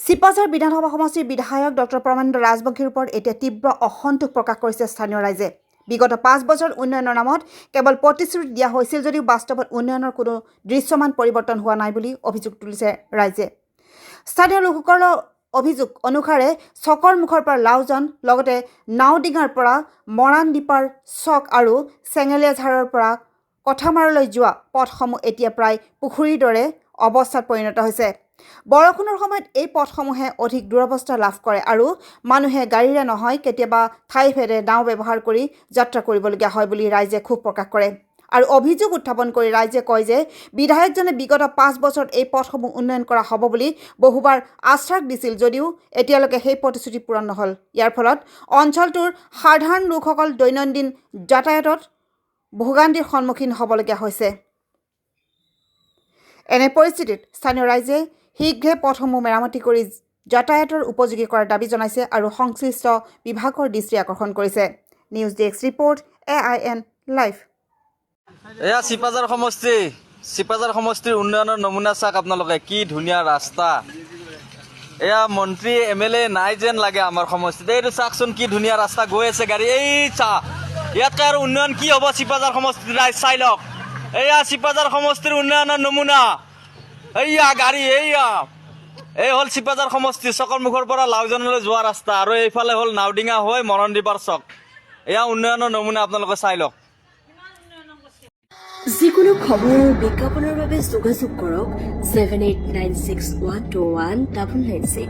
চিপাঝাৰ বিধানসভা সমষ্টিৰ বিধায়ক ডক্টৰ প্ৰমানন্দ ৰাজবংশীৰ ওপৰত এতিয়া তীব্ৰ অসন্তোষ প্ৰকাশ কৰিছে স্থানীয় ৰাইজে। বিগত ৫ বছৰ উন্নয়নৰ নামত কেৱল প্ৰতিশ্ৰুতি দিয়া হৈছিল যদিও বাস্তৱত উন্নয়নৰ কোনো দৃশ্যমান পৰিৱৰ্তন হোৱা নাই বুলি অভিযোগ তুলিছে ৰাইজে। স্থানীয় লোকসকলৰ অভিযোগ অনুসাৰে চকৰ মুখৰ পৰা লাউজন লগতে নাওডিঙাৰ পৰা মৰাণদ্বীপাৰ চক আৰু চেঙেলীয়াঝাৰৰ পৰা কথামাৰলৈ যোৱা পথসমূহ এতিয়া প্ৰায় পুখুৰীৰ দৰে অৱস্থাত পৰিণত হৈছে। বৰষুণৰ সময়ত এই পথসমূহে অধিক দুৰৱস্থা লাভ কৰে আৰু মানুহে গাড়ীৰে নহয় কেতিয়াবা ঠাইভেদে নাও ব্যৱহাৰ কৰি যাত্ৰা কৰিবলগীয়া হয় বুলি ৰাইজে ক্ষোভ প্ৰকাশ কৰে। আৰু অভিযোগ উত্থাপন কৰি ৰাইজে কয় যে বিধায়কজনে বিগত ৫ বছৰত এই পথসমূহ উন্নয়ন কৰা হ'ব বুলি বহুবাৰ আশ্বাস দিছিল যদিও এতিয়ালৈকে সেই প্ৰতিশ্ৰুতি পূৰণ নহ'ল। ইয়াৰ ফলত অঞ্চলটোৰ সাধাৰণ লোকসকল দৈনন্দিন যাতায়াতত ভোগান্তিৰ সন্মুখীন হ'বলগীয়া হৈছে। এনে পৰিস্থিতিত স্থানীয় ৰাইজে শীঘ্ৰে পথসমূহ মেৰামতি কৰি যাতায়াতৰ উপযোগী কৰাৰ দাবী জনাইছে আৰু সংশ্লিষ্ট বিভাগৰ দৃষ্টি আকৰ্ষণ কৰিছে। News desk report AIN live. এয়া চিপাঝাৰ সমষ্টিৰ উন্নয়নৰ নমুনা চাওক আপোনালোকে, কি ধুনীয়া ৰাস্তা। এয়া মন্ত্ৰী MLA নাই যেন লাগে আমাৰ সমষ্টিত। এইটো চাওকচোন কি ধুনীয়া ৰাস্তা গৈ আছে গাড়ী। এই চাহ ইয়াতকৈ আৰু উন্নয়ন কি হ'ব চিপাঝাৰ সমষ্টিত, ৰাইজ চাই লওক। এয়া চিপাঝাৰ সমষ্টিৰ উন্নয়নৰ নমুনা। এইয়া গাড়ী এই হ'ল চিপাঝাৰ সমষ্টি চকৰ মুখৰ পৰা লাউজনলৈ যোৱা ৰাস্তা আৰু এইফালে হ'ল নাওডিঙা হৈ মৰণদ্বীপাৰ চক। এয়া উন্নয়নৰ নমুনা, আপোনালোকে চাই লওক। যিকোনো খবৰ আৰু বিজ্ঞাপনৰ বাবে যোগাযোগ কৰক 7896121996।